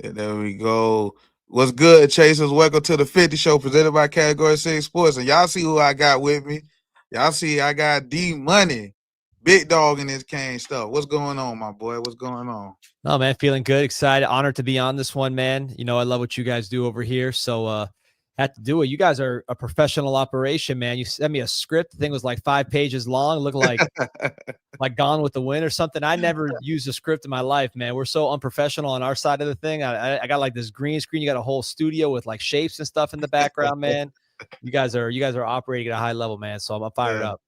There we go. What's good, Chasers? Welcome to the 50 Show presented by Category 6 Sports. And y'all see who I got with me. Y'all see I got D Money, big dog in this cane stuff. What's going on, my boy? What's going on? Oh, man, feeling good, excited, honored to be on this one, man. You know, I love what you guys do over here. So had to do it. You guys are a professional operation, man. You sent me a script. The thing was like 5 pages long. It looked like Gone with the Wind or something. I never used a script in my life, man. We're so unprofessional on our side of the thing. I got like this green screen. You got a whole studio with like shapes and stuff in the background, man. You guys are operating at a high level, man. So I'm fired up.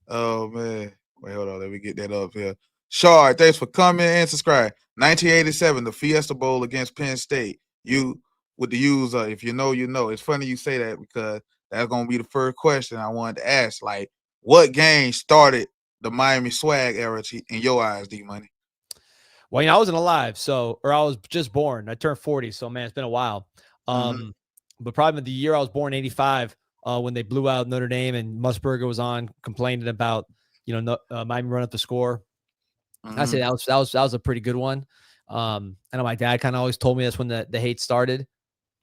Oh, man. Wait, hold on. Let me get that up here. Shard, thanks for coming and subscribe. 1987, the Fiesta Bowl against Penn State. You with the user, if you know, you know. It's funny you say that because that's going to be the first question I wanted to ask. Like, what game started the Miami swag era in your eyes, D Money? Well, you know, I wasn't alive, or I was just born. I turned 40, so man, it's been a while. But probably the year I was born, 85, when they blew out Notre Dame and Musburger was on complaining about, Miami run up the score. I say that was a pretty good one. I know my dad kind of always told me that's when the hate started,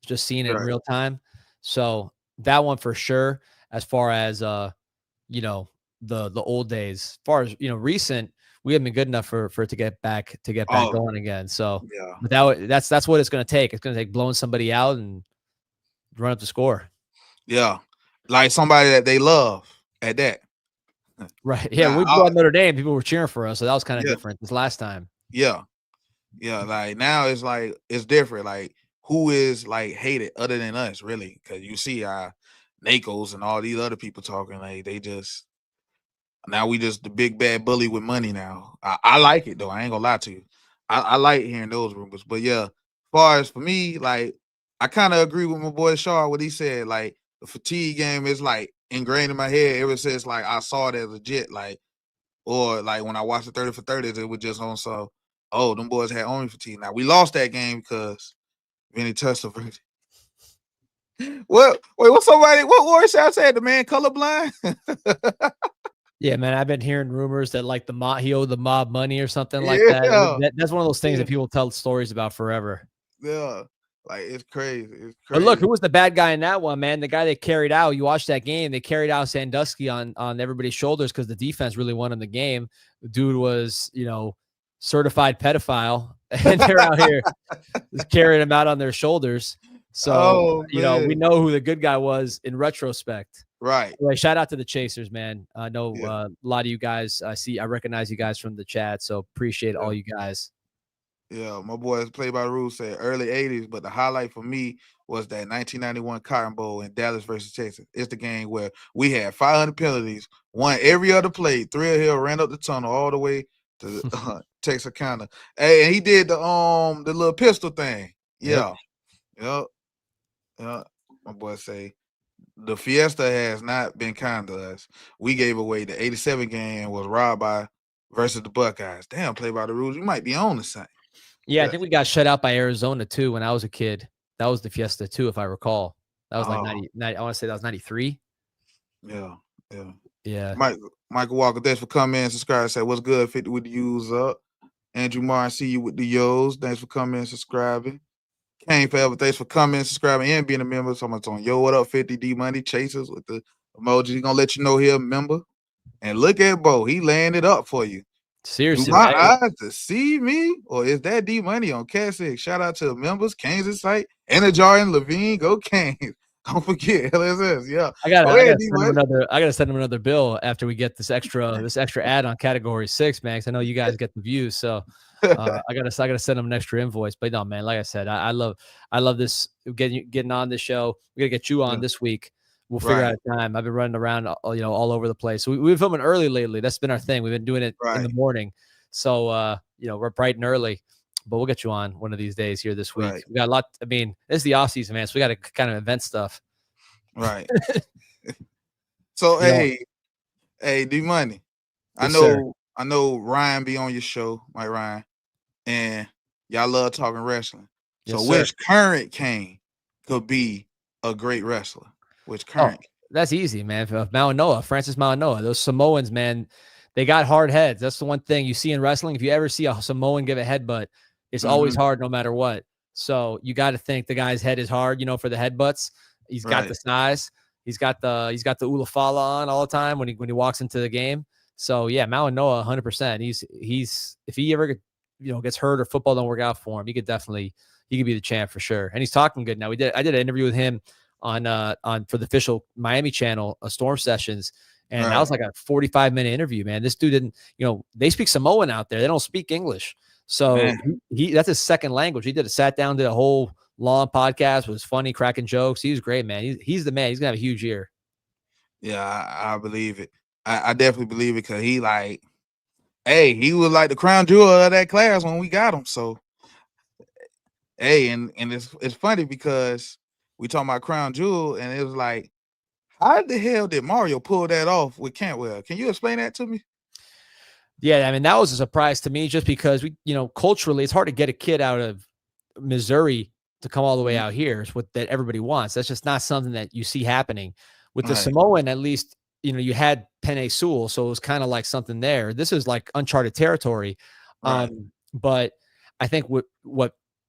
just seeing it in real time. So that one for sure. As far as the old days, as far as recent, we haven't been good enough for it to get back going again. So but that's what it's going to take. It's going to take blowing somebody out and run up the score. Yeah, like somebody that they love at that. Right. Yeah, when we blew out Notre Dame, people were cheering for us, so that was kind of different this last time. Yeah. Like now it's like it's different. Like who is like hated other than us, really? Because you see Nacos and all these other people talking like they just now we just the big bad bully with money now. I like it though. I ain't gonna lie to you. I like hearing those rumors. But yeah, as far as for me, like I kind of agree with my boy Shaw what he said. Like the fatigue game is like ingrained in my head ever since like I saw it as legit. Like or like when I watched the 30 for 30s, it was just on so them boys had only fatigue. Now we lost that game because Vinny Testaverde. What Warrior Shot said? The man colorblind? Yeah, man, I've been hearing rumors that like he owed the mob money or something like that. That's one of those things that people tell stories about forever. Yeah, like it's crazy. It's crazy. But look, who was the bad guy in that one, man? The guy they carried out. You watched that game. They carried out Sandusky on everybody's shoulders because the defense really won in the game. The dude was, certified pedophile, and they're out here just carrying him out on their shoulders. So, we know who the good guy was in retrospect. Right. Anyway, shout out to the Chasers, man. I know a lot of you guys. I recognize you guys from the chat, so appreciate all you guys. Yeah, my boys Play by the Rules said early 80s, but the highlight for me was that 1991 Cotton Bowl in Dallas versus Texas. It's the game where we had 500 penalties, won every other play. Thrill Hill ran up the tunnel all the way to Texarkana. Hey, and he did the little pistol thing. Yeah. Yep. My boy say the Fiesta has not been kind to us. We gave away the 87 game was robbed by versus the Buckeyes. Damn, Play by the Rules. You might be on the same. Yeah, I think we got shut out by Arizona too when I was a kid. That was the Fiesta too, if I recall. That was like 90, I want to say that was 93. Yeah. Michael Walker, thanks for coming in. Subscribe. Say what's good, 50 with the U's up. Andrew Martin, see you with the Yo's. Thanks for coming and subscribing. Kane Forever, thanks for coming, subscribing, and being a member. Someone's on Yo, what up, 50 D Money Chasers with the emoji. He's gonna let you know he's a member. And look at Bo, he laying it up for you. Seriously, do my eyes to see me, or is that D Money on Cashapp? Shout out to the members, Kansas site, Anajar and Levine. Go Canes. Don't forget LSS. Yeah, I gotta send him another bill after we get this extra ad on Category 6, man. I know you guys get the views, so I gotta send him an extra invoice. But no, man, like I said, I love this getting on this show. We gotta get you on this week. We'll figure out a time. I've been running around, all over the place. So we've been filming early lately. That's been our thing. We've been doing it in the morning. So, we're bright and early, but we'll get you on one of these days here this week. We got a lot. I mean, it's the off season, man. So we got to kind of event stuff. Right. So, hey, D Money. I know Ryan be on your show, Mike Ryan, and y'all love talking wrestling. So which current Kane could be a great wrestler? Which current? That's easy, man. Francis Manoa. Those Samoans, man, they got hard heads. That's the one thing you see in wrestling. If you ever see a Samoan give a headbutt, it's always hard no matter what. So you got to think the guy's head is hard, for the headbutts. He's got the Right. size. He's got the Ulafala on all the time when he walks into the game. So yeah, Mao and Noah 100%. He's if he ever gets hurt or football don't work out for him, he could be the champ for sure. And he's talking good now. I did an interview with him on for the official Miami channel, Storm Sessions. And that was like a 45-minute interview, man. This dude didn't, they speak Samoan out there. They don't speak English. So he that's his second language. He sat down, did a whole long podcast, was funny, cracking jokes. He was great, man. He's the man. He's gonna have a huge year. Yeah, I believe it. I definitely believe it because he he was like the crown jewel of that class when we got him. So, and it's funny because we talking about crown jewel, and it was like, how the hell did Mario pull that off with Cantwell? Can you explain that to me? Yeah, I mean, that was a surprise to me just because culturally, it's hard to get a kid out of Missouri to come all the way out here is what that everybody wants. That's just not something that you see happening. With the Samoan, at least, you had Penei Sewell, so it was kind of like something there. This is like uncharted territory. Right. But I think what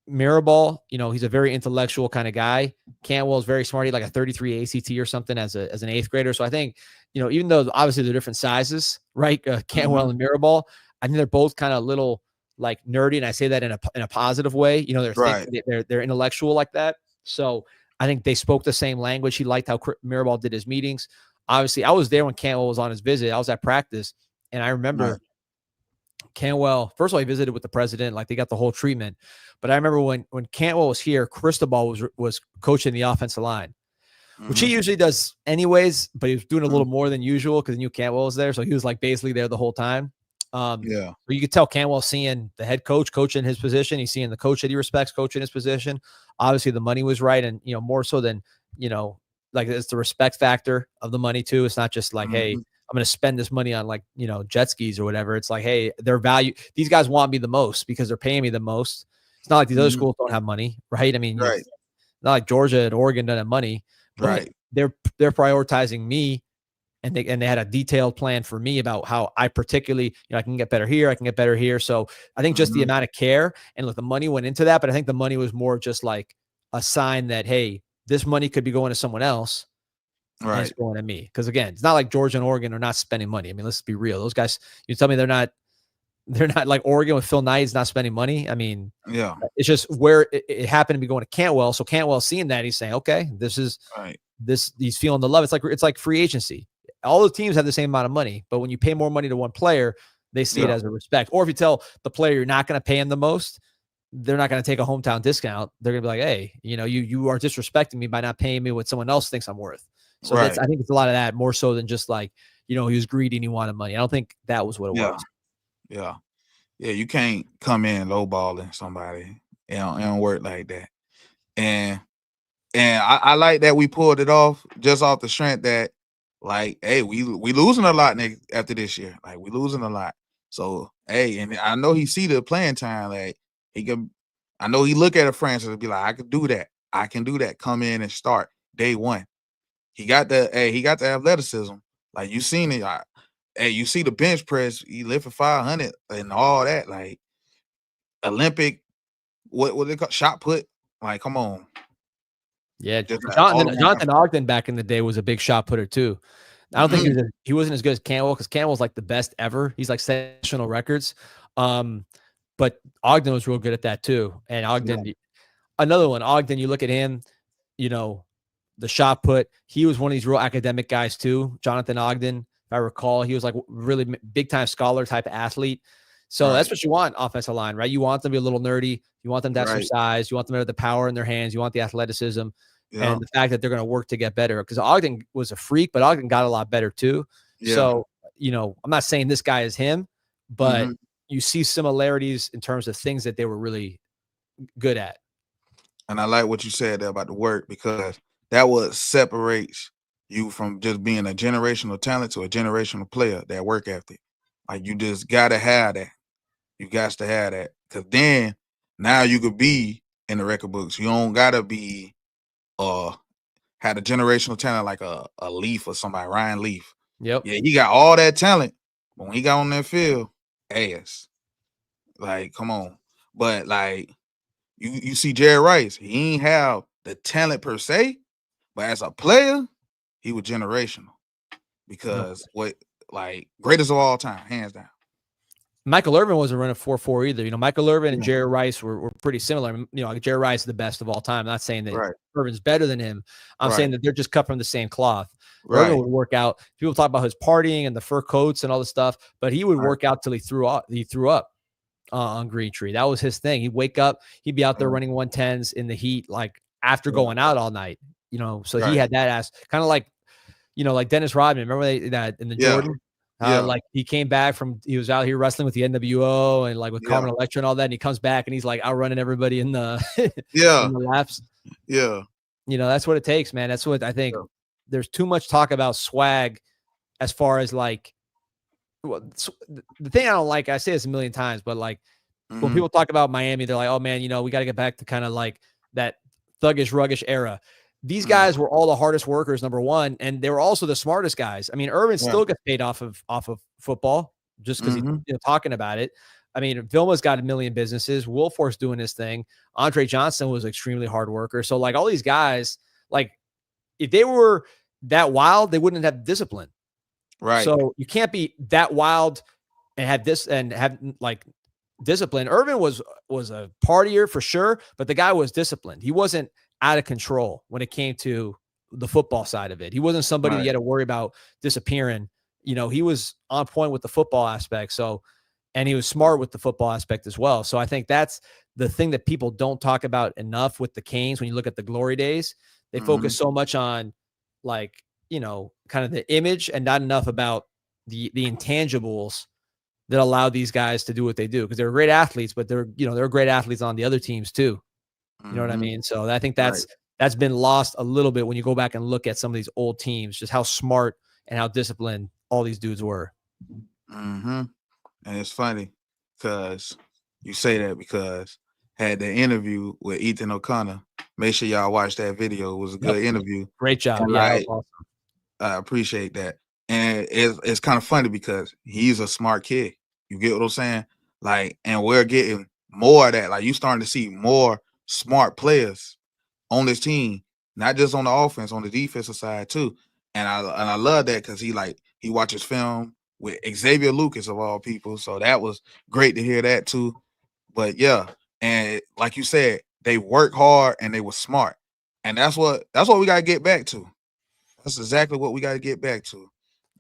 Mirabal, he's a very intellectual kind of guy. Cantwell is very smart. He had like a 33 ACT or something as an eighth grader. So I think, even though obviously they're different sizes, right? Cantwell and Mirabal, I think they're both kind of little like nerdy, and I say that in a positive way. They're intellectual like that. So I think they spoke the same language. He liked how Mirabal did his meetings. Obviously, I was there when Cantwell was on his visit. I was at practice, and I remember Cantwell. First of all, he visited with the president, like they got the whole treatment. But I remember when Cantwell was here, Cristobal was coaching the offensive line, which he usually does anyways, but he was doing a little more than usual because he knew Cantwell was there, so he was like basically there the whole time. But you could tell Cantwell seeing the head coach in his position. He's seeing the coach that he respects coach in his position. Obviously, the money was right, and more so than like it's the respect factor of the money too. It's not just like, hey, I'm going to spend this money on jet skis or whatever. It's like, hey, their value. These guys want me the most because they're paying me the most. It's not like these other schools don't have money, right? I mean, not like Georgia and Oregon don't have money, but they're prioritizing me. And they had a detailed plan for me about how I particularly, I can get better here. I can get better here. So I think just the amount of care and look, the money went into that, but I think the money was more just like a sign that, hey, this money could be going to someone else. Right. And it's going to me. Because again, it's not like Georgia and Oregon are not spending money. I mean, let's be real. Those guys, you tell me they're not like Oregon with Phil Knight's not spending money. I mean, it's just where it happened to be going to Cantwell. So Cantwell seeing that, he's saying, okay, this is he's feeling the love. It's like free agency. All the teams have the same amount of money, but when you pay more money to one player, they see it as a respect. Or if you tell the player you're not going to pay him the most, they're not going to take a hometown discount. They're going to be like, hey, you are disrespecting me by not paying me what someone else thinks I'm worth. So I think it's a lot of that more so than just like, he was greedy and he wanted money. I don't think that was what it was. Yeah. You can't come in lowballing somebody. It don't work like that. And I like that we pulled it off just off the strength that, like, hey, we losing a lot after this year. Like, we losing a lot. So, hey, and I know he see the playing time. Like, I know he look at a Francis and be like, I can do that. I can do that. Come in and start day one. He got the athleticism. Like, you seen it. You see the bench press. He lifted 500 and all that. Like, Olympic, what they call shot put. Like, come on. Yeah, Jonathan Ogden back in the day was a big shot putter too. I don't think he wasn't as good as Cantwell because Cantwell's like the best ever. He's like national records. But Ogden was real good at that too. And Ogden, another one, Ogden, you look at him, the shot put, he was one of these real academic guys too. Jonathan Ogden, if I recall, he was like really big time scholar type of athlete. So that's what you want offensive line, right? You want them to be a little nerdy. You want them to have some size. You want them to have the power in their hands. You want the athleticism and the fact that they're going to work to get better. Because Ogden was a freak, but Ogden got a lot better too. Yeah. So, I'm not saying this guy is him, but you see similarities in terms of things that they were really good at. And I like what you said there about the work because that what separates you from just being a generational talent to a generational player, that work ethic. Like, you just got to have that. You got to have that. Because then now you could be in the record books. You don't got to be had a generational talent like a Leaf or somebody, Ryan Leaf. Yep. Yeah, he got all that talent. But when he got on that field, ass. Like, come on. But, like, You see Jerry Rice, he ain't have the talent per se, but as a player, he was generational No. because what like greatest of all time, hands down. Michael Irvin wasn't running 4.4 either. You know, Michael Irvin and Yeah. Jerry Rice were pretty similar. You know, like Jerry Rice is the best of all time. I'm not saying that Right. Irvin's better than him. I'm saying Right. that they're just cut from the same cloth. Irvin Right. would work out. People talk about his partying and the fur coats and all this stuff, but he would Right. work out till he threw up. He threw up on Green Tree. That was his thing. He'd wake up, he'd be out there running 110s in the heat, like after going out all night. You know, so he had that ass kind of like, you know, like Dennis Rodman. Remember that in the Jordan? Like he came back he was out here wrestling with the NWO and like with Carmen Electra and all that, and he comes back and he's like outrunning everybody in the in the laps. Yeah. You know, that's what it takes, man. That's what I think. There's too much talk about swag as far as like, well, the thing I don't like, I say this a million times, but like when people talk about Miami, they're like, oh man, you know, we got to get back to kind of like that thuggish, ruggish era. These guys were all the hardest workers, number one, and they were also the smartest guys. I mean, Irvin still gets paid off of football just because he's talking about it. I mean, Vilma's got a million businesses. Wilfork's doing his thing. Andre Johnson was an extremely hard worker. So, like all these guys, like if they were that wild, they wouldn't have discipline. Right. So you can't be that wild and have this and have like discipline. Irvin was a partier for sure, but the guy was disciplined. He wasn't out of control when it came to the football side of it. He wasn't somebody that you had to worry about disappearing. You know, he was on point with the football aspect. So, and he was smart with the football aspect as well. So I think that's the thing that people don't talk about enough with the Canes. When you look at the glory days, they focus so much on like, you know, kind of the image and not enough about the intangibles that allow these guys to do what they do, because they're great athletes, but they're great athletes on the other teams too. You know what I mean? So I think that's been lost a little bit when you go back and look at some of these old teams, just how smart and how disciplined all these dudes were. And it's funny because you say that because had the interview with Ethan O'Connor. Make sure y'all watch that video. It was a good interview. Great job. And yeah, awesome. I appreciate that. And it's kind of funny because he's a smart kid. You get what I'm saying? Like, and we're getting more of that. Like, you starting to see more smart players on this team, not just on the offense, on the defensive side too. And I love that because he watches film with Xavier Lucas of all people. So that was great to hear that too. But yeah, and like you said, they work hard and they were smart. And that's what we gotta get back to. That's exactly what we got to get back to.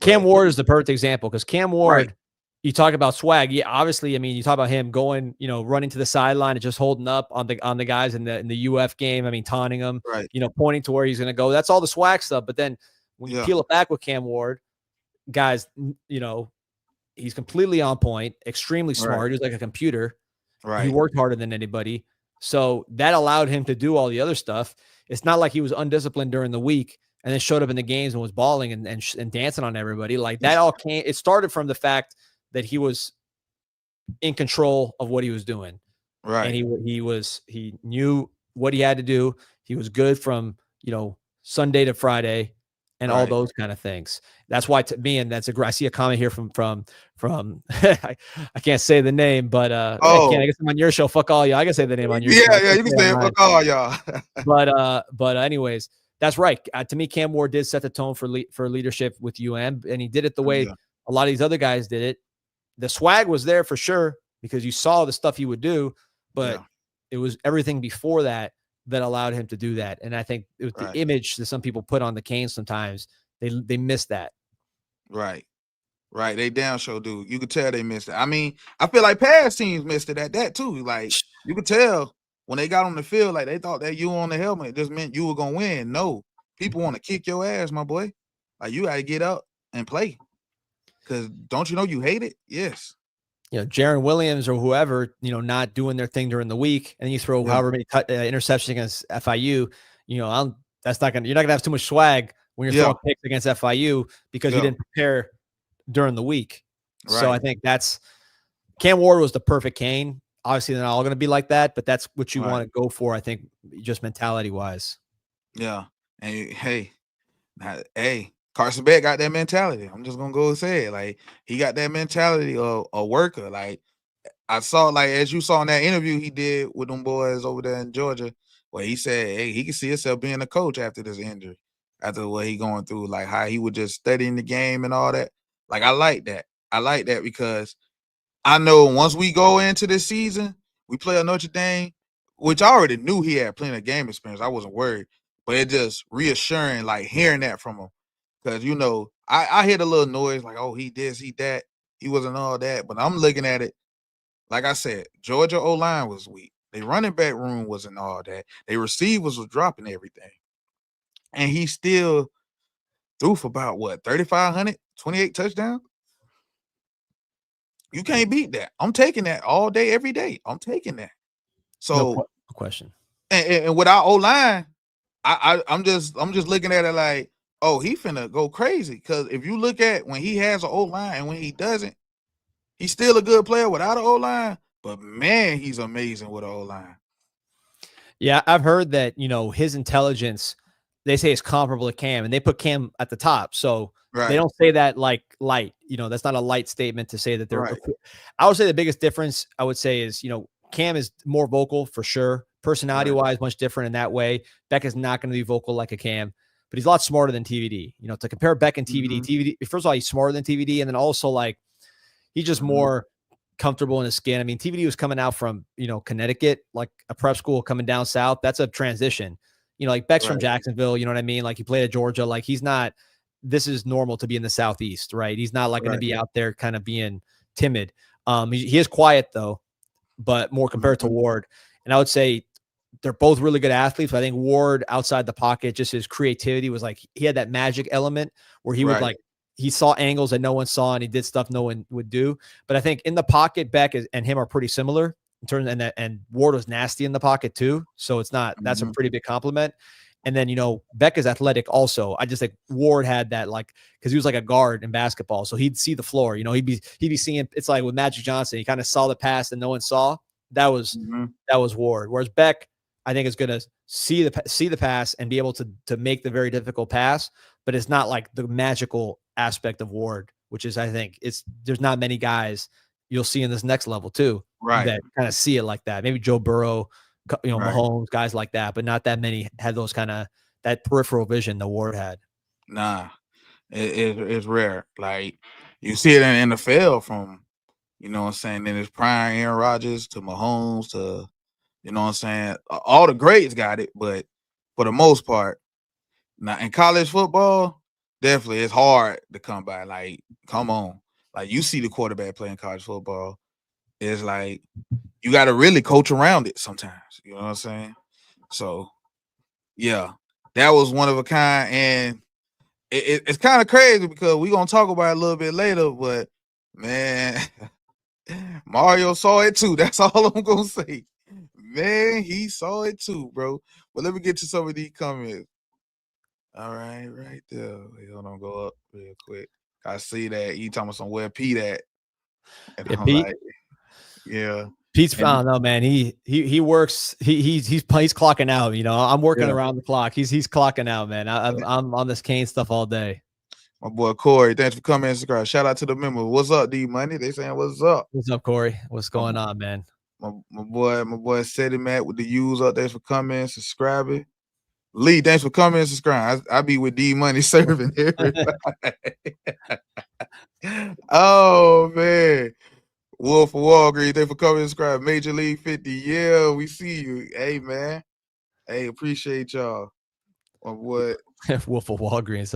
Cam Ward is the perfect example because Cam Ward, you talk about swag. Yeah, obviously, I mean, you talk about him going, you know, running to the sideline and just holding up on the guys in the UF game. I mean, taunting them, you know, pointing to where he's going to go. That's all the swag stuff. But then when you peel it back with Cam Ward, guys, you know, he's completely on point, extremely smart. He's like a computer. He worked harder than anybody. So that allowed him to do all the other stuff. It's not like he was undisciplined during the week and then showed up in the games and was balling and dancing on everybody. Like that all came. It started from the fact that he was in control of what he was doing. And he knew what he had to do. He was good from, you know, Sunday to Friday and all those kind of things. That's why to me, and I see a comment here from I can't say the name, but I guess I'm on your show. Fuck all y'all. I can say the name on your show. Yeah, you can say it. Fuck all y'all. but anyways, that's right. To me, Cam Ward did set the tone for leadership with UM, and he did it the way a lot of these other guys did it. The swag was there for sure because you saw the stuff he would do, but it was everything before that allowed him to do that. And I think it was the image that some people put on the Canes sometimes. They miss that. Right. They damn sure do. You could tell they missed it. I mean, I feel like past teams missed it at that too. Like you could tell when they got on the field, like they thought that you on the helmet just meant you were gonna win. No, people want to kick your ass, my boy. Like you gotta get up and play. Because don't you know you hate it? Yes. You know, Jaron Williams or whoever, you know, not doing their thing during the week, and you throw however many interceptions against FIU, you know, you're not gonna have too much swag when you're throwing picks against FIU because you didn't prepare during the week. So I think that's Cam Ward was the perfect Cane. Obviously, they're not all going to be like that, but that's what you want to go for. I think just mentality wise. Yeah. And hey, Carson Beck got that mentality. I'm just gonna go and say it. Like he got that mentality of a worker. Like I saw, like, as you saw in that interview he did with them boys over there in Georgia, where he said, hey, he can see himself being a coach after this injury, after what he going through, like how he was just studying the game and all that. Like, I like that. I like that because I know once we go into this season, we play a Notre Dame, which I already knew he had plenty of game experience. I wasn't worried, but it just reassuring, like hearing that from him. Because, you know, I hear the little noise like, oh, he this, he that. He wasn't all that. But I'm looking at it, like I said, Georgia O-line was weak. Their running back room wasn't all that. Their receivers was dropping everything. And he still threw for about, what, 3,500, 28 touchdowns? You can't beat that. I'm taking that all day, every day. I'm taking that. So, no question. And with our O-line, I'm just looking at it like, oh, he finna go crazy. Because if you look at when he has an O-line and when he doesn't, he's still a good player without an O-line. But man, he's amazing with an O-line. Yeah, I've heard that, you know, his intelligence, they say is comparable to Cam, and they put Cam at the top. So they don't say that like light. You know, that's not a light statement to say that they're. Right. I would say the biggest difference I would say is, you know, Cam is more vocal for sure. Personality wise, much different in that way. Beck is not going to be vocal like a Cam, but he's a lot smarter than TVD. You know, to compare Beck and TVD, TVD, first of all, he's smarter than TVD, and then also like he's just more comfortable in his skin. I mean, TVD was coming out from, you know, Connecticut, like a prep school coming down south. That's a transition. You know, like Beck's from Jacksonville, you know what I mean? Like he played at Georgia. Like he's not, this is normal to be in the Southeast, right? He's not like going to be out there kind of being timid. He is quiet though, but more compared to Ward. And I would say they're both really good athletes. But I think Ward outside the pocket, just his creativity was like, he had that magic element where he would like, he saw angles that no one saw and he did stuff no one would do. But I think in the pocket, Beck and him are pretty similar in terms of, and Ward was nasty in the pocket too. So it's not, that's a pretty big compliment. And then, you know, Beck is athletic also. I just think Ward had that, like, because he was like a guard in basketball. So he'd see the floor, you know, he'd be seeing, it's like with Magic Johnson, he kind of saw the pass that no one saw. That was Ward. Whereas Beck, I think is going to see the pass and be able to make the very difficult pass, but it's not like the magical aspect of Ward, which is, I think there's not many guys you'll see in this next level too, that kind of see it like that. Maybe Joe Burrow, you know, Mahomes, guys like that, but not that many had those kind of that peripheral vision the Ward had. Nah, it's rare. Like you see it in the NFL from, you know what I'm saying, in his prime, Aaron Rodgers to Mahomes to, you know what I'm saying, all the greats got it, but for the most part, now in college football, definitely it's hard to come by. Like, come on. Like you see the quarterback playing college football. It's like you got to really coach around it sometimes. You know what I'm saying? So, yeah, that was one of a kind. And it's kind of crazy because we're going to talk about it a little bit later. But, man, Mario saw it too. That's all I'm going to say. Man, he saw it too, bro. But let me get to some of these comments. All right, right there. Wait, hold on, go up real quick. I see that he talking about somewhere Pete at. And I'm Pete? like, yeah. Pete's, I don't know, man. He works. He's clocking out. You know, I'm working around the clock. He's clocking out, man. I'm on this Kane stuff all day. My boy Corey, thanks for coming and subscribe. Shout out to the members. What's up, D Money? They saying what's up. What's up, Corey? What's going on, man? My boy Seti Matt with the U's up. Thanks for coming and subscribing. Lee, thanks for coming and subscribing. I be with D Money serving everybody. Oh man. Wolf of Walgreens, thanks for coming and subscribe. Major League 50. Yeah, we see you. Hey man. Hey, appreciate y'all. My boy. Wolf of Walgreens.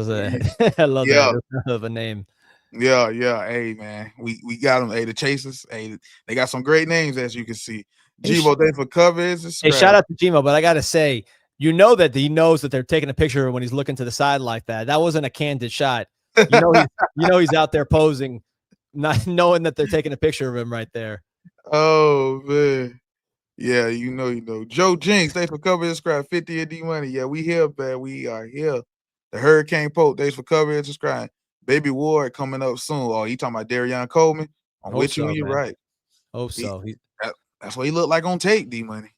I love that. That's of a name. Yeah. Hey man, we got them. Hey, the Chasers. Hey, they got some great names as you can see. Gmo, thanks for covering. Hey, shout out to Gmo, but I gotta say, you know that he knows that they're taking a picture when he's looking to the side like that. That wasn't a candid shot. You know he's out there posing, not knowing that they're taking a picture of him right there. Oh man. Yeah, you know. Joe Jinx, thanks for covering and subscribing. 50 of D Money. Yeah, we here, man. We are here. The Hurricane Pope, thanks for covering and subscribing. Baby Ward coming up soon. Oh, you talking about Darion Coleman? I'm with you when you're right. Hope so. That's what he looked like on tape, D Money.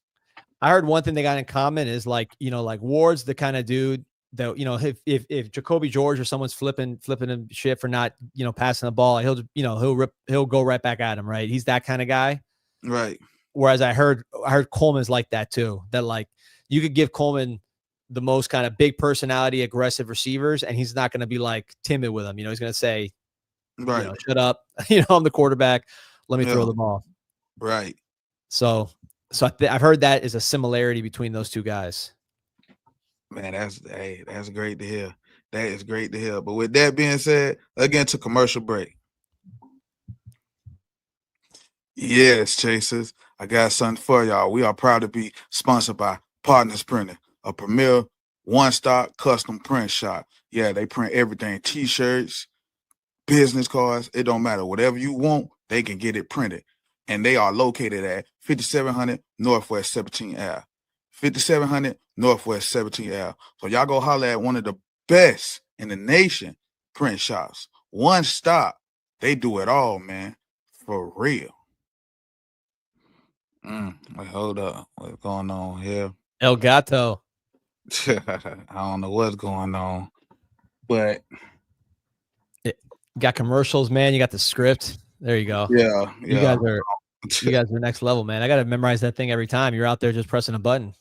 I heard one thing they got in common is like Ward's the kind of dude that, you know, if Jacoby George or someone's flipping him shit for not, you know, passing the ball, he'll go right back at him. Right. He's that kind of guy. Right. Whereas I heard Coleman's like that too. That like you could give Coleman the most kind of big personality, aggressive receivers, and he's not going to be like timid with them. He's going to say, Right. shut up. I'm the quarterback. Let me throw the ball. Right. So I've heard that is a similarity between those two guys. Man, that's great to hear. That is great to hear. But with that being said, again to commercial break. Yes, Chasers, I got something for y'all. We are proud to be sponsored by Partners Printing, a premier one-stop custom print shop. Yeah, they print everything, T-shirts, business cards. It don't matter. Whatever you want, they can get it printed. And they are located at 5700 Northwest 17th Ave. 5700 Northwest 17th Ave. So y'all go holler at one of the best in the nation print shops. One stop. They do it all, man. For real. Wait, hold up. What's going on here? El Gato. I don't know what's going on, but you got commercials, man. You got the script. There you go. Yeah. You guys are next level, man. I got to memorize that thing every time. You're out there just pressing a button.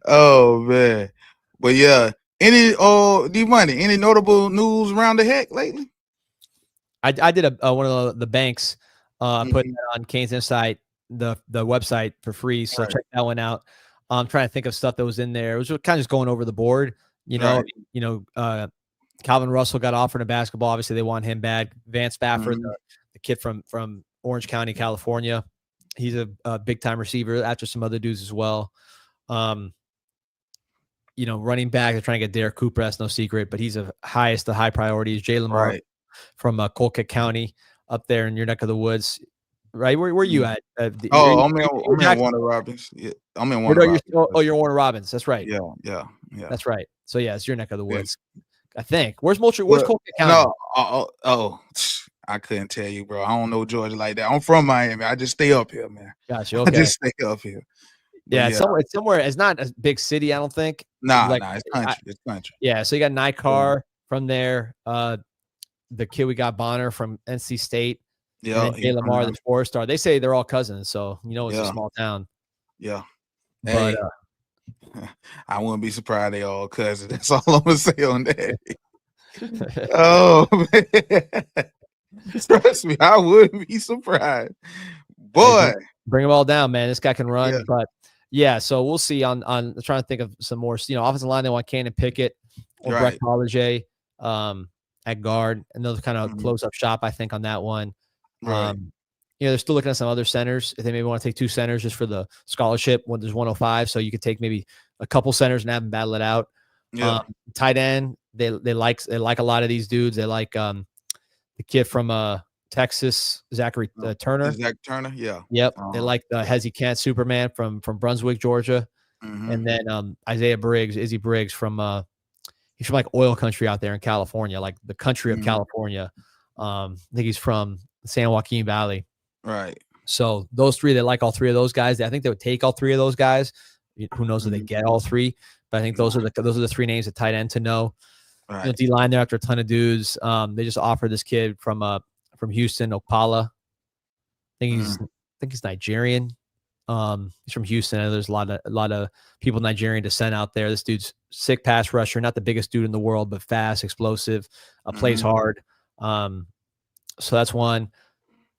Oh man, but yeah. Any D-Money, any notable news around the heck lately? I did one of the banks. Putting that on Kane's Insight, the website for free. So check that one out. I'm trying to think of stuff that was in there. It was kind of just going over the board. Calvin Russell got offered in basketball. Obviously, they want him bad. Vance Spafford, the kid from Orange County, California. He's a big time receiver after some other dudes as well. Running back, they're trying to get Derek Cooper. That's no secret, but he's the high priority is Jalen Moore from Colquitt County up there in your neck of the woods, right? Where you at? I'm in Warner Robins. Yeah, I'm in Warner Robins. You're Warner Robins. That's right. Yeah. That's right. So yeah, it's your neck of the woods. I think. Where's Colquitt County? No, I couldn't tell you, bro. I don't know Georgia like that. I'm from Miami. I just stay up here, man. Gotcha. Okay. I just stay up here. Yeah, it's somewhere. It's not a big city, I don't think. Nah, it's country. It's country. Yeah, so you got Nikar from there. The kid we got, Bonner from NC State. Yeah, Jay Lamar, the 4-star. They say they're all cousins, so it's a small town. Yeah, but I wouldn't be surprised they all cousins. That's all I'm gonna say on that. Oh man, trust me, I wouldn't be surprised. Boy, bring them all down, man. This guy can run, but yeah. So we'll see. On trying to think of some more. Offensive line. They want Cannon Pickett or Brett Collier at guard, and they'll kind of close up shop, I think, on that one. Right. They're still looking at some other centers. If they maybe want to take 2 centers just for the scholarship when there's 105, so you could take maybe a couple centers and have them battle it out. Yeah. Tight end, they like a lot of these dudes. They like the kid from Texas, Zachary Turner. Zach Turner, yeah. Yep. They like Hezzy Kent, Superman from Brunswick, Georgia, and then Isaiah Briggs, Izzy Briggs from he's from like oil country out there in California, like the country of California. I think he's from San Joaquin Valley. Right. So those 3, they like all 3 of those guys. I think they would take all 3 of those guys. Who knows if they get all 3? But I think those are the 3 names at tight end to know. Right. D-line there after a ton of dudes. They just offered this kid from Houston, Okpala. I think he's Nigerian. He's from Houston. And there's a lot of people Nigerian descent out there. This dude's sick pass rusher, not the biggest dude in the world, but fast, explosive, plays hard. So that's one.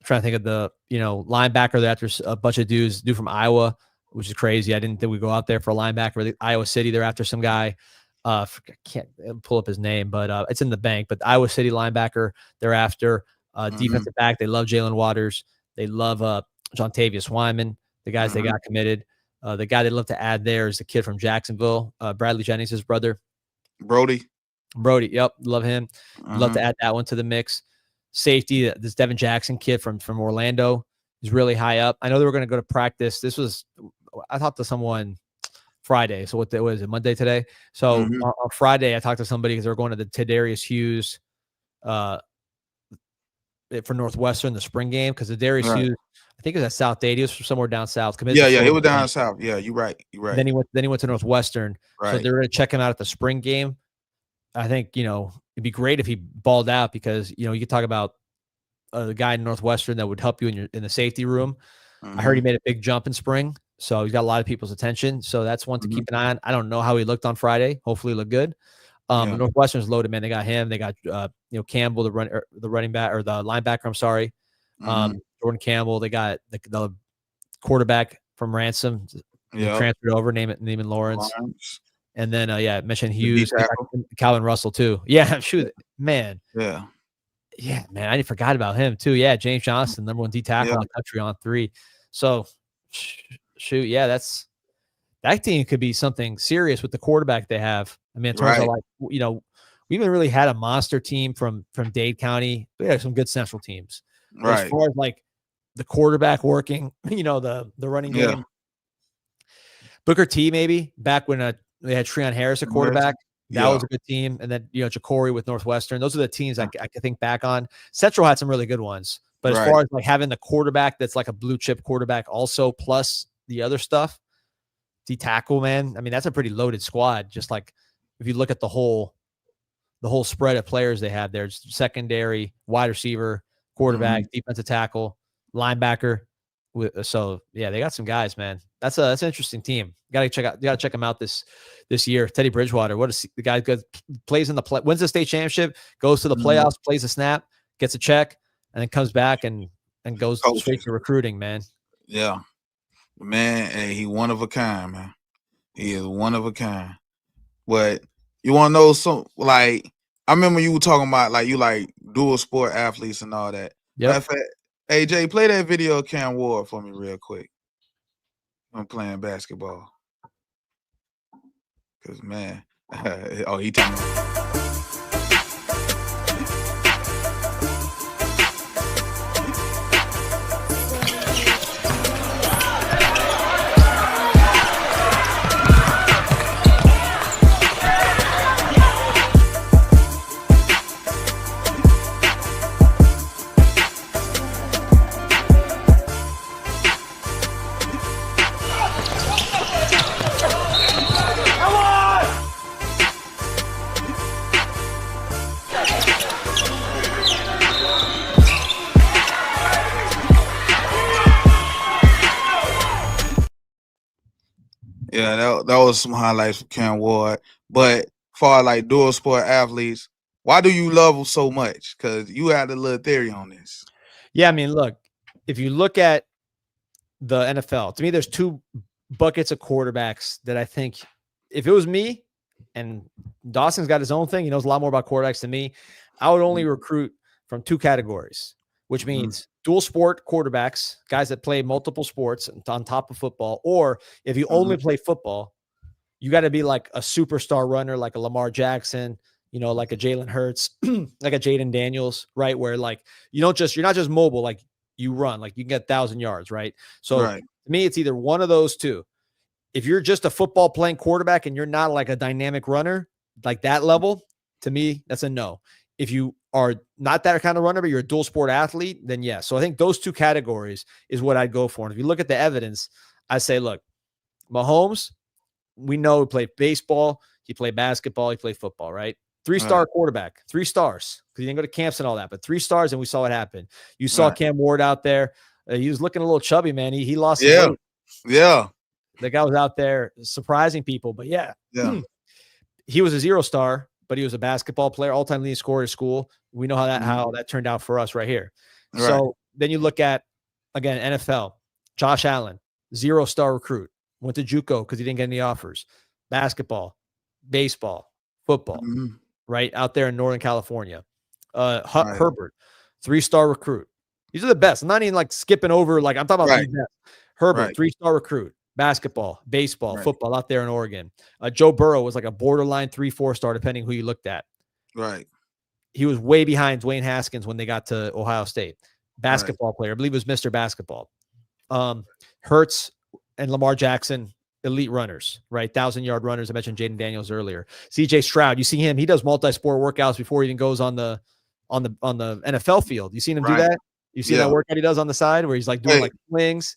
I'm trying to think of the linebacker that after a bunch of dudes from Iowa, which is crazy. I didn't think we'd go out there for a linebacker. Iowa City, they're after some guy. I can't pull up his name, but it's in the bank. But the Iowa City linebacker, they're after defensive back. They love Jalen Waters. They love Jontavius Wyman, the guys they got committed. The guy they'd love to add there is the kid from Jacksonville, Bradley Jennings' brother. Brody. Yep. Love him. Love to add that one to the mix. Safety, this Devin Jackson kid from Orlando is really high up. I know they were going to go to practice. I talked to someone Friday. So what was it, Monday today? So on Friday, I talked to somebody because they were going to the Tadarius Hughes for Northwestern, the spring game, because the Darius Hughes, I think it was at South Dade. He was from somewhere down south. Yeah, he was down south. Yeah, you're right. Then he went to Northwestern. Right. So they're going to check him out at the spring game. I think, it'd be great if he balled out because, you could talk about the guy in Northwestern that would help you in the safety room. I heard he made a big jump in spring, so he's got a lot of people's attention. So that's one to keep an eye on. I don't know how he looked on Friday. Hopefully, he looked good. Northwestern's loaded, man. They got him. They got Campbell, the running back or the linebacker. I'm sorry, Jordan Campbell. They got the quarterback from Ransom. Transferred over. Name it Lawrence. And then mentioned Hughes, Calvin Russell too. Yeah, shoot, man. Yeah, man. I forgot about him too. Yeah, James Johnson, number 1 D tackle in the country on 3. So, shoot, yeah, that team could be something serious with the quarterback they have. I mean, in terms of we haven't really had a monster team from Dade County. We had some good central teams. But as far as like the quarterback working, the running game. Booker T maybe back when they had Treon Harris at quarterback. That was a good team. And then, Jacory with Northwestern. Those are the teams I can think back on. Central had some really good ones. But as far as like having the quarterback that's like a blue chip quarterback also plus the other stuff, D tackle, man. I mean, that's a pretty loaded squad. Just like if you look at the whole spread of players they have there, secondary, wide receiver, quarterback, defensive tackle, linebacker. So yeah, they got some guys, man. That's an interesting team. Got to check them out this year. Teddy Bridgewater, the guy good, plays in the wins the state championship, goes to the playoffs, plays a snap, gets a check, and then comes back and goes straight to recruiting, man. Yeah, man, hey, he one of a kind, man. He is one of a kind. But you want to know some, like, I remember you were talking about like you like dual sport athletes and all that. Yeah. AJ, play that video of Cam Ward for me real quick. I'm playing basketball. Cause man, he talking about. Yeah, that was some highlights for Cam Ward. But for like dual sport athletes, why do you love them so much? Because you had a little theory on this. Yeah, I mean, look, if you look at the NFL, to me, there's 2 buckets of quarterbacks that I think if it was me, and Dawson's got his own thing, he knows a lot more about quarterbacks than me, I would only recruit from 2 categories, which means dual sport quarterbacks, guys that play multiple sports on top of football, or if you only play football, you got to be like a superstar runner, like a Lamar Jackson, like a Jalen Hurts, like a Jaden Daniels, right? Where like you're not just mobile, like you run, like you can get 1,000 yards, right? So to me, it's either one of those 2. If you're just a football playing quarterback and you're not like a dynamic runner, like that level, to me, that's a no. If you are not that kind of runner, but you're a dual sport athlete, then yes. So I think those 2 categories is what I'd go for. And if you look at the evidence, I say, look, Mahomes, we know he played baseball, he played basketball, he played football, right? 3-star quarterback, 3 stars, because he didn't go to camps and all that, but 3 stars, and we saw what happened. You saw Cam Ward out there. He was looking a little chubby, man. He lost some weight. Yeah. The guy was out there surprising people, but he was a 0-star, but he was a basketball player, all-time leading scorer at school. We know how that turned out for us right here. Right. So then you look at, again, NFL, Josh Allen, 0-star recruit, went to JUCO because he didn't get any offers. Basketball, baseball, football, right out there in Northern California. Herbert, 3-star recruit. These are the best. I'm not even like skipping over. Like I'm talking about the best. Herbert, 3-star recruit. Basketball, baseball, football out there in Oregon. Joe Burrow was like a borderline 3-4 star, depending who you looked at. Right. He was way behind Dwayne Haskins when they got to Ohio State. Basketball player. I believe it was Mr. Basketball. Hurts and Lamar Jackson, elite runners, right? 1,000-yard runners. I mentioned Jaden Daniels earlier. CJ Stroud, you see him. He does multi-sport workouts before he even goes on the NFL field. You seen him do that? You see that workout he does on the side where he's like doing like swings.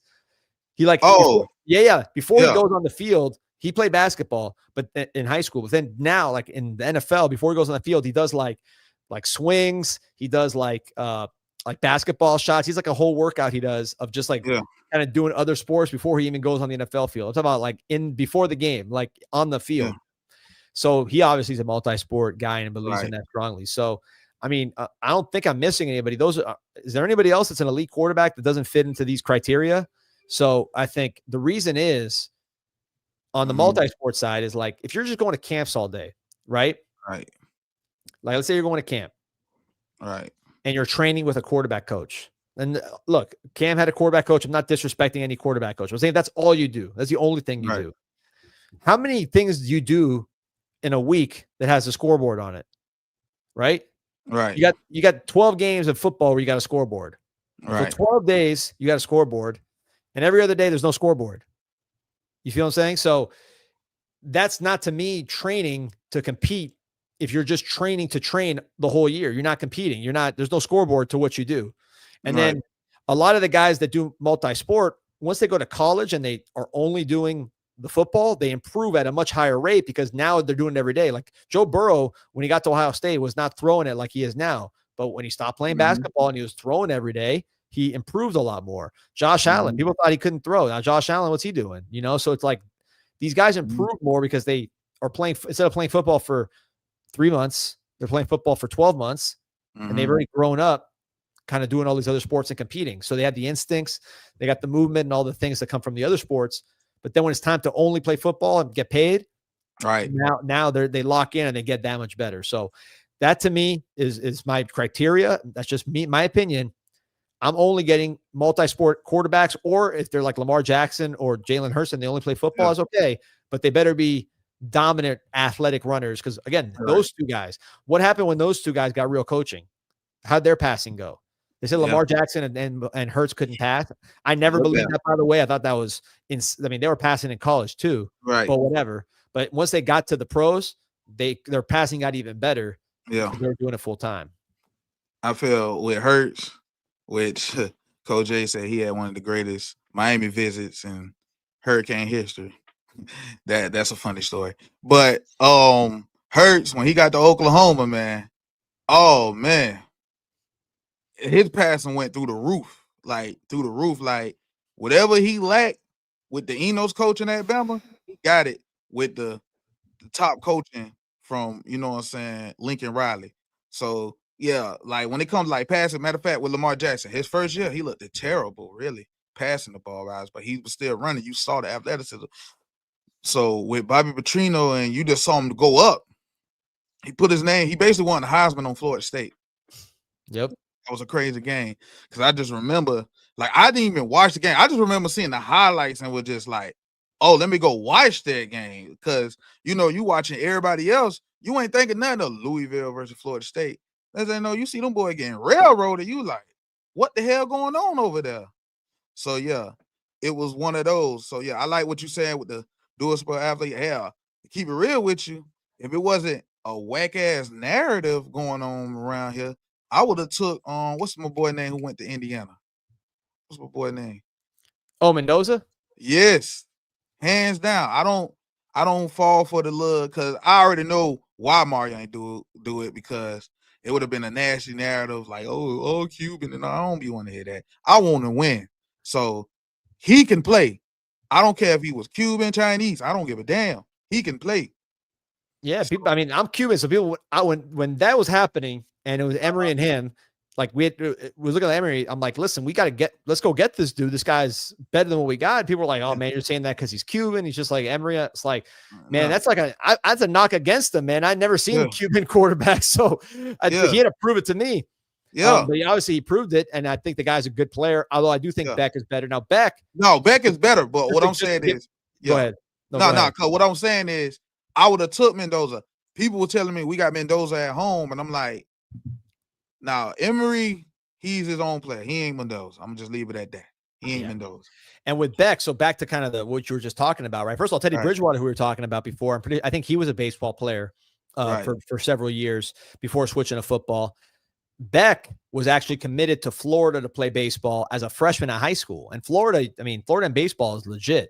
He like before he goes on the field, he played basketball, but in high school. But then now, like in the NFL, before he goes on the field, he does like swings. He does like like basketball shots. He's like a whole workout he does of just like Yeah. kind of doing other sports before he even goes on the NFL field. I'm talking about like before the game, like on the field. Yeah. So he obviously is a multi-sport guy and believes in Right. that strongly. So, I mean, I don't think I'm missing anybody. Is there anybody else that's an elite quarterback that doesn't fit into these criteria? So I think the reason is on the multi-sport side is like, if you're just going to camps all day, right? Right. Like, let's say you're going to camp. Right. And you're training with a quarterback coach. And look, Cam had a quarterback coach. I'm not disrespecting any quarterback coach. I'm saying that's all you do. That's the only thing you do. How many things do you do in a week that has a scoreboard on it? Right? Right. You got 12 games of football where you got a scoreboard. Right. For 12 days, you got a scoreboard. And every other day, there's no scoreboard. You feel what I'm saying? So that's not, to me, training to compete. If you're just training to train the whole year, you're not competing. There's no scoreboard to what you do. And then a lot of the guys that do multi-sport, once they go to college and they are only doing the football, they improve at a much higher rate because now they're doing it every day. Like Joe Burrow, when he got to Ohio State, was not throwing it like he is now. But when he stopped playing basketball and he was throwing every day, he improved a lot more. Josh Allen, people thought he couldn't throw. Now Josh Allen, what's he doing? So it's like these guys improve more because they are playing, instead of playing football for 3 months, they're playing football for 12 months and they've already grown up kind of doing all these other sports and competing. So they have the instincts, they got the movement and all the things that come from the other sports. But then when it's time to only play football and get paid, right now they lock in and they get that much better. So that to me is my criteria. That's just me, my opinion. I'm only getting multi-sport quarterbacks, or if they're like Lamar Jackson or Jalen Hurts and they only play football, is okay. But they better be dominant athletic runners. Because again, those two guys, what happened when those two guys got real coaching? How'd their passing go? They said Lamar Jackson and Hurts couldn't pass. I never believed that, by the way. I thought that was I mean, they were passing in college too, but whatever. But once they got to the pros, their passing got even better. Yeah, they were doing it full time. I feel with Hurts, which Coach J said he had one of the greatest Miami visits in Hurricane history. That's a funny story. But Hurts, when he got to Oklahoma, man, oh man, his passing went through the roof. Like whatever he lacked with the Enos coaching at Bama, he got it with the top coaching from, you know what I'm saying, Lincoln Riley. So yeah, like when it comes like passing, matter of fact, with Lamar Jackson, his first year, he looked terrible, really, passing the ball, guys, but he was still running. You saw the athleticism. So with Bobby Petrino, and you just saw him go up, he put his name, he basically won the Heisman on Florida State. Yep. That was a crazy game because I just remember, like, I didn't even watch the game. I just remember seeing the highlights and was just like, oh, let me go watch that game. Because, you watching everybody else, you ain't thinking nothing of Louisville versus Florida State. As I know, you see them boys getting railroaded, you like, what the hell going on over there? So, yeah, it was one of those. So, yeah, I like what you're saying with the dual sport athlete. Hell, to keep it real with you, if it wasn't a whack-ass narrative going on around here, I would have took what's my boy name who went to Indiana? What's my boy name? Oh, Mendoza? Yes. Hands down. I don't fall for the look because I already know why Mario ain't do it, because it would have been a nasty narrative like, oh, Cuban, and I don't be want to hear that. I want to win. So he can play. I don't care if he was Cuban, Chinese. I don't give a damn. He can play. Yeah, people, I mean, I'm Cuban, so people, when that was happening, and it was Emory and him, like we looking at Emory, I'm like, listen, let's go get this dude. This guy's better than what we got. And people were like, oh man, you're saying that because he's Cuban. He's just like Emory. It's like, man, that's like that's a knock against him, man. I've never seen Cuban quarterbacks, so he had to prove it to me. Yeah, but obviously he proved it, and I think the guy's a good player. Although I do think Beck is better. Now Beck is better, but what I'm saying is, go ahead. Because what I'm saying is, I would have took Mendoza. People were telling me we got Mendoza at home, and I'm like, now Emory, he's his own player. He ain't Mendoza. I'm gonna just leave it at that. He ain't Mendoza. And with Beck, so back to kind of what you were just talking about, right? First of all, Teddy Bridgewater, who we were talking about before, I think he was a baseball player for several years before switching to football. Beck was actually committed to Florida to play baseball as a freshman at high school. And Florida and baseball is legit.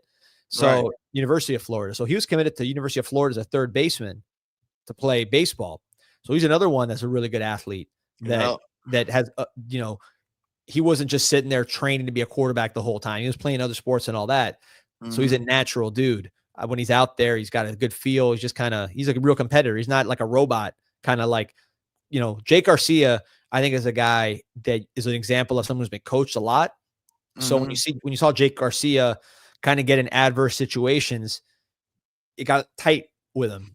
So University of Florida. So he was committed to University of Florida as a third baseman to play baseball. So he's another one that's a really good athlete that has, he wasn't just sitting there training to be a quarterback the whole time. He was playing other sports and all that. So he's a natural dude. When he's out there, he's got a good feel. He's just he's like a real competitor. He's not like a robot, kind of like, Jake Garcia, I think, is a guy that is an example of someone who's been coached a lot. So when you saw Jake Garcia kind of get in adverse situations, it got tight with him.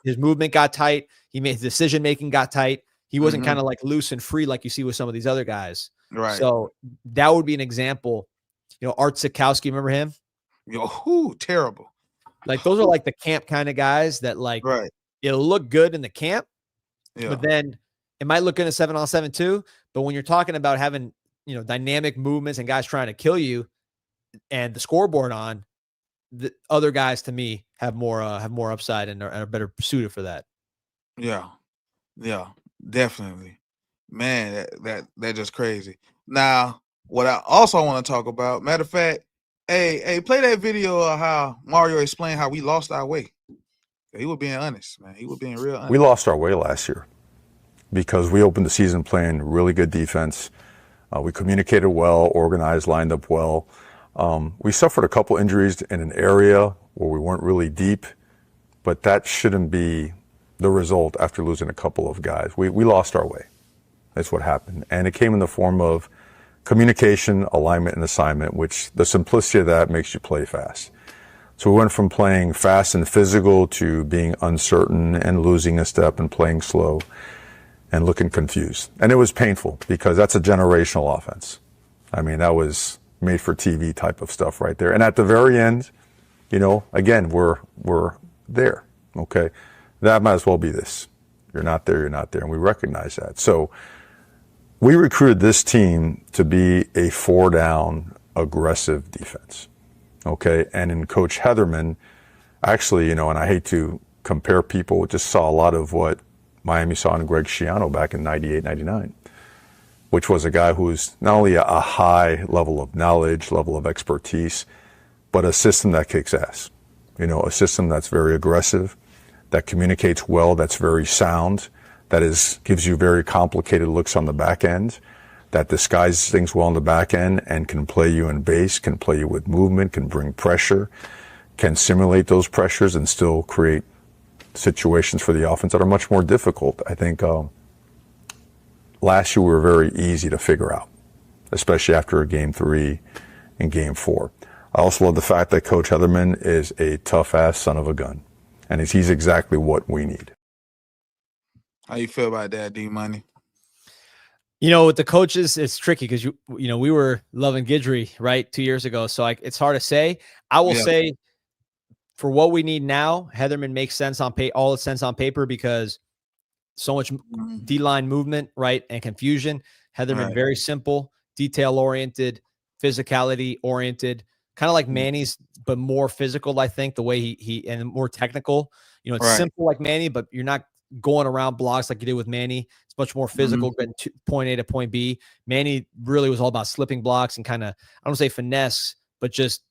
His movement got tight. He made his decision making got tight. He wasn't kind of like loose and free like you see with some of these other guys. Right. So that would be an example. Art Sikowski, remember him? Terrible. Like those are like the camp kind of guys that it'll look good in the camp, but then it might look good in 7-on-7 too. But when you're talking about having, dynamic movements and guys trying to kill you and the scoreboard on, the other guys to me have more upside and are better suited for that. Yeah, definitely, man. That's just crazy. Now, what I also want to talk about, matter of fact, hey, play that video of how Mario explained how we lost our way. He was being honest, man. He was being real honest. We lost our way last year because we opened the season playing really good defense. We communicated well, organized, lined up well. We suffered a couple injuries in an area where we weren't really deep, but that shouldn't be the result after losing a couple of guys. We lost our way. That's what happened. And it came in the form of communication, alignment, and assignment, which the simplicity of that makes you play fast. So we went from playing fast and physical to being uncertain and losing a step and playing slow and looking confused. And it was painful because that's a generational offense. I mean, that was made for TV type of stuff right there. And at the very end, again, we're there. Okay. That might as well be this. You're not there. And we recognize that. So we recruited this team to be a 4-down aggressive defense. Okay. And in Coach Heatherman, actually, and I hate to compare people, just saw a lot of what Miami saw in Greg Schiano back in 98, 99, which was a guy who's not only a high level of knowledge, level of expertise, but a system that kicks ass. A system that's very aggressive, that communicates well, that's very sound, that gives you very complicated looks on the back end, that disguises things well on the back end and can play you in base, can play you with movement, can bring pressure, can simulate those pressures and still create situations for the offense that are much more difficult. I think last year we were very easy to figure out, especially after Game 3 and Game 4. I also love the fact that Coach Heatherman is a tough-ass son of a gun, and he's exactly what we need. How you feel about that, D-Money? With the coaches, it's tricky because we were loving Guidry, right, 2 years ago. So it's hard to say. I will say, for what we need now, Heatherman makes sense all the sense on paper because so much D-line movement, right, and confusion. Heatherman, very simple, detail-oriented, physicality-oriented, kind of like Manny's, but more physical, I think, the way he and more technical. It's simple like Manny, but you're not going around blocks like you did with Manny. It's much more physical, getting point A to point B. Manny really was all about slipping blocks and kind of, I don't say finesse, but just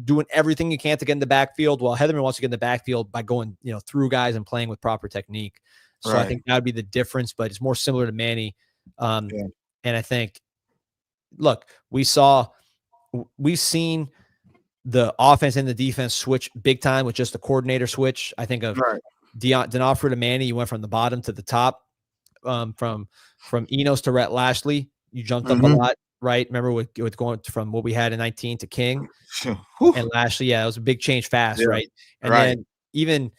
doing everything you can to get in the backfield. While Heatherman wants to get in the backfield by going, through guys and playing with proper technique. So I think that would be the difference, but it's more similar to Manny. And I think, look, we've seen the offense and the defense switch big time with just the coordinator switch. I think of D'Onofrio to Manny, you went from the bottom to the top. From Enos to Rhett Lashley, you jumped up a lot, right? Remember with going from what we had in 19 to King and Lashley. Yeah, it was a big change fast, right? And then even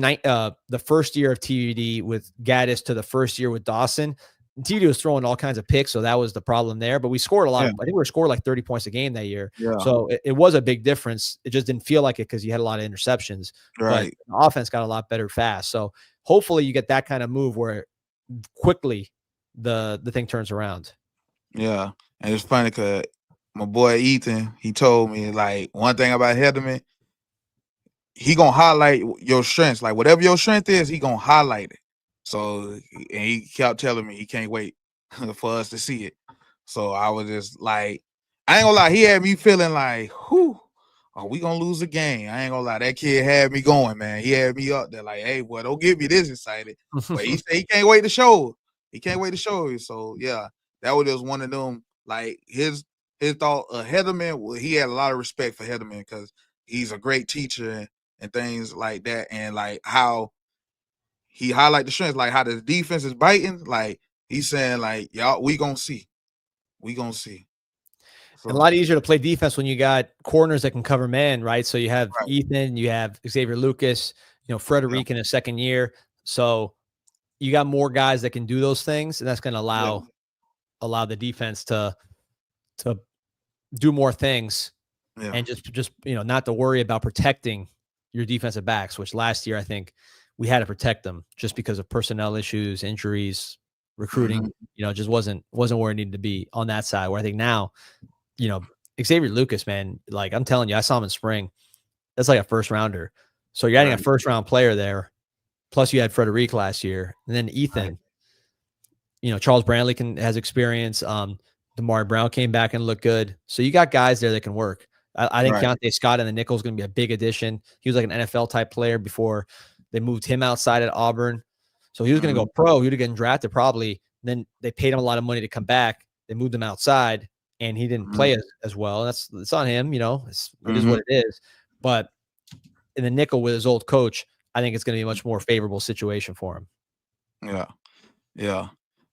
the first year of TVD with Gaddis to the first year with Dawson, TVD was throwing all kinds of picks, so that was the problem there. But we scored a lot. I think we were scored like 30 points a game that year. Yeah. So it was a big difference. It just didn't feel like it because you had a lot of interceptions. Right. But the offense got a lot better fast. So hopefully you get that kind of move where quickly the thing turns around. Yeah. And it's funny because my boy Ethan, he told me, like, one thing about Heatherman, he gonna highlight your strengths. Like, whatever your strength is, he gonna highlight it. So, and he kept telling me he can't wait for us to see it. So I was just like, I ain't gonna lie, he had me feeling like, whew, are we gonna lose a game? I ain't gonna lie, that kid had me going, man. He had me up there like, hey, boy, don't get me this excited. But he said he can't wait to show. He can't wait to show you. So yeah, that was just one of them. Like his thought of Heatherman, he had a lot of respect for Heatherman because he's a great teacher and things like that, and like how he highlight the strengths, like how the defense is biting. Like he's saying, like y'all, we gonna see. So, and a lot easier to play defense when you got corners that can cover man, right? So you have Ethan, you have Xavier Lucas, Frederic in his second year. So you got more guys that can do those things, and that's going to allow the defense to do more things and just not to worry about protecting your defensive backs, which last year I think we had to protect them just because of personnel issues, injuries, recruiting, just wasn't where it needed to be on that side. Where I think now, Xavier Lucas, man, like I'm telling you, I saw him in spring. That's like a first rounder. So you're adding a first round player there. Plus you had Frederic last year, and then Ethan, Charles Brantley has experience. Damari Brown came back and looked good. So you got guys there that can work. I think Keontae Scott and the nickel is going to be a big addition. He was like an NFL type player before they moved him outside at Auburn. So he was going to go pro. He would have gotten drafted probably. Then they paid him a lot of money to come back. They moved him outside, and he didn't play as well. It's on him, it is what it is. But in the nickel with his old coach, I think it's going to be a much more favorable situation for him. Yeah.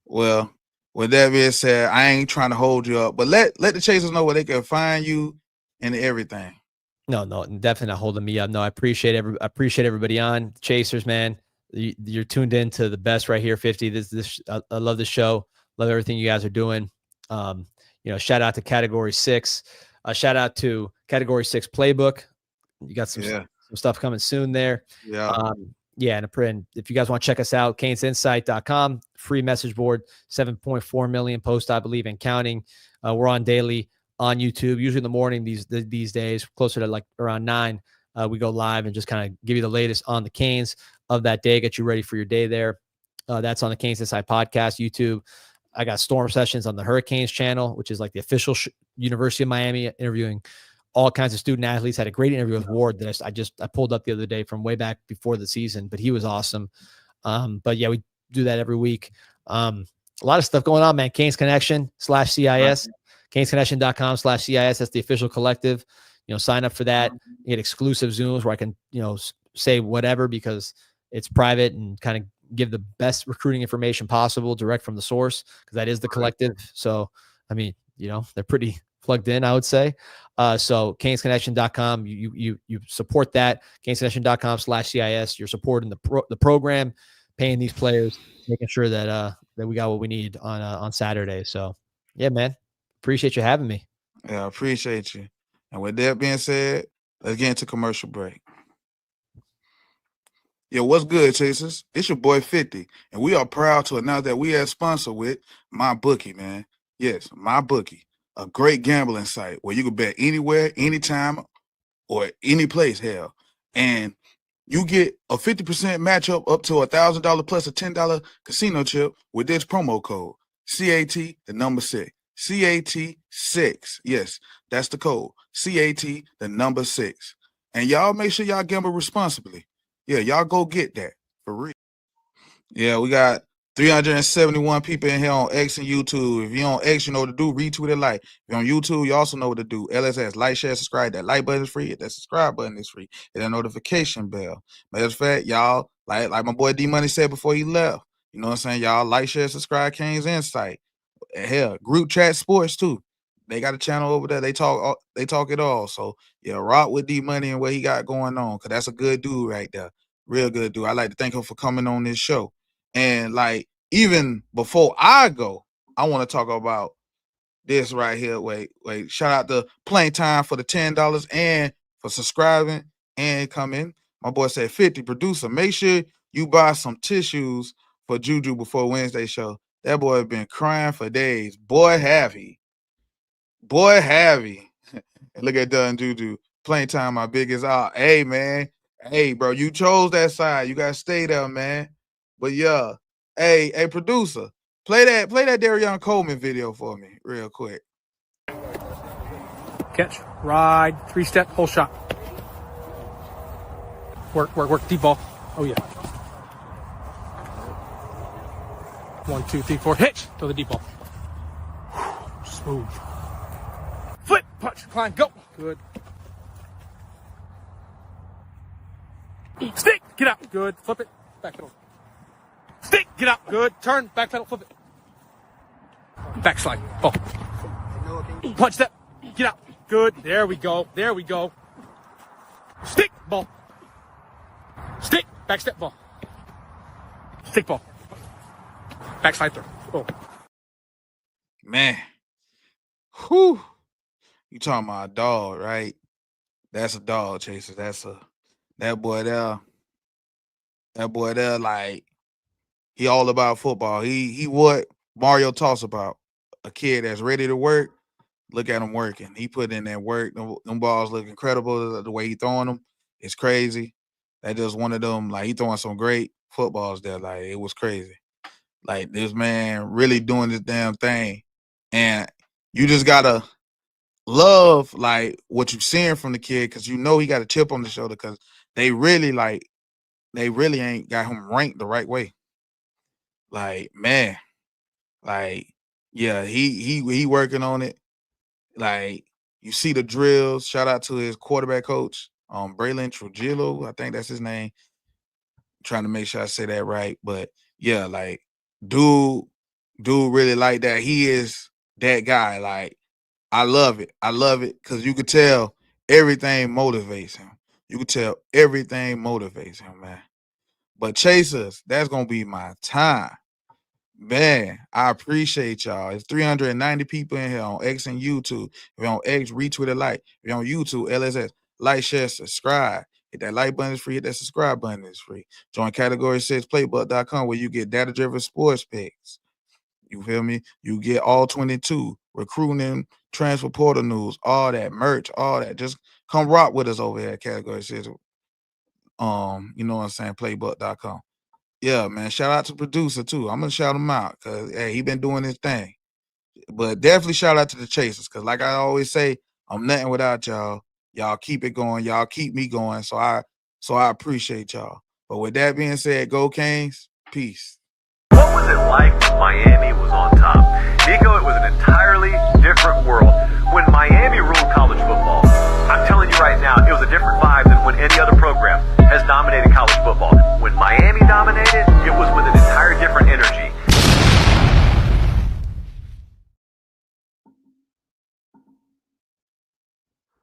Well, with that being said, I ain't trying to hold you up, but let the Chasers know where they can find you and everything. No, definitely not holding me up. No, I appreciate everybody on Chasers, man. You're tuned in to the best right here, 50. I love the show. Love everything you guys are doing. Shout out to Category 6. Shout out to Category 6 Playbook. You got some stuff coming soon there. And if you guys want to check us out, canesinsight.com, free message board, 7.4 million posts, I believe, and counting. We're on daily on YouTube, usually in the morning these days, closer to like around 9. We go live and just kind of give you the latest on the Canes of that day, get you ready for your day there. That's on the Canes Inside podcast, YouTube. I got Storm Sessions on the Hurricanes channel, which is like the official University of Miami, interviewing all kinds of student athletes. Had a great interview with Ward that I pulled up the other day from way back before the season, but he was awesome. But yeah, we do that every week. A lot of stuff going on, man. Canes Connection /CIS, canesconnection.com/CIS. That's the official collective. Sign up for that. You get exclusive Zooms where I can, say whatever because it's private and kind of give the best recruiting information possible direct from the source, because that is the collective. So, I mean, they're pretty plugged in, I would say. So canesconnection.com, you support that. canesconnection.com/CIS. You're supporting the program, paying these players, making sure that we got what we need on Saturday. So yeah, man, appreciate you having me. Yeah, I appreciate you. And with that being said, let's get into commercial break. Yo, what's good, Chasers? It's your boy 50, and we are proud to announce that we are sponsored with MyBookie, man. Yes, MyBookie, a great gambling site where you can bet anywhere, anytime, or any place, hell. And you get a 50% matchup up to $1,000 plus a $10 casino chip with this promo code, CAT, the number 6. CAT6. Yes, that's the code. CAT, the number 6. And y'all make sure y'all gamble responsibly. Yeah, y'all go get that for real. Yeah, we got 371 people in here on X and YouTube. If you're on X, you know what to do. Retweet it, like. If you're on YouTube, you also know what to do. LSS, like, share, subscribe. That like button is free. That subscribe button is free. And that notification bell. Matter of fact, y'all, like my boy D Money said before he left, you know what I'm saying? Y'all like, share, subscribe, Canes Insight. Hell, group chat sports too. They got a channel over there. They talk it all. So yeah, rock with D Money and what he got going on, because that's a good dude right there. Real good dude. I like to thank him for coming on this show. And like, even before I go, I want to talk about this right here. Wait. Shout out to Playing Time for the $10 and for subscribing and coming. My boy said 50 producer. Make sure you buy some tissues for Juju before Wednesday show. That boy been crying for days. Boy, have he. And look at Dunn Juju. Playing Time, my biggest out. Hey, man. Hey, bro, you chose that side. You gotta stay there, man. But yeah, hey, producer, play that Darion Coleman video for me, real quick. Catch, ride, 3-step, whole shot. Work, deep ball. Oh yeah. 1, 2, 3, 4, hit. Throw the deep ball. Move. Flip, punch, climb, go. Good. Stick, get out. Good. Flip it. Back pedal. Stick, get out. Good. Turn, back pedal, flip it. Backslide. Oh. Punch step. Get out. Good. There we go. There we go. Stick, ball. Stick, back step, ball. Stick, ball. Backslide throw. Oh. Man. Whew. You talking about a dog, right? That's a dog, Chaser. That boy there, like, he all about football. He what Mario talks about. A kid that's ready to work. Look at him working. He put in that work. Them balls look incredible. The way he throwing them, it's crazy. That just one of them, like, he throwing some great footballs there. Like, it was crazy. Like, this man really doing this damn thing. And you just gotta love, like, what you're seeing from the kid, because you know he got a chip on the shoulder, because they really ain't got him ranked the right way. Like, man, like, yeah, he working on it. Like, you see the drills. Shout out to his quarterback coach, Braylon Trujillo. I think that's his name. I'm trying to make sure I say that right. But yeah, like, dude really like that. He is that guy. Like, I love it. I love it because you could tell everything motivates him. You could tell everything motivates him, man. But Chasers, that's gonna be my time. Man, I appreciate y'all. It's 390 people in here on X and YouTube. If you're on X, retweet a like. If you're on YouTube, LSS, like, share, subscribe. Hit that like button, is free. Hit that subscribe button, is free. Join Category 6 Playbook.com, where you get data-driven sports picks. You feel me? You get all 22, recruiting, transfer portal news, all that, merch, all that. Just come rock with us over here at Category 6. You know what I'm saying? Playbook.com. Yeah, man. Shout out to producer too. I'm gonna shout him out because hey, he been doing his thing. But definitely shout out to the Chasers, because like I always say, I'm nothing without y'all. Y'all keep it going. Y'all keep me going. So I appreciate y'all. But with that being said, go Canes. Peace. What was it like when Miami was on top? Nico, it was an entirely different world. When Miami ruled college football, I'm telling you right now, it was a different vibe than when any other program has dominated college football. When Miami dominated,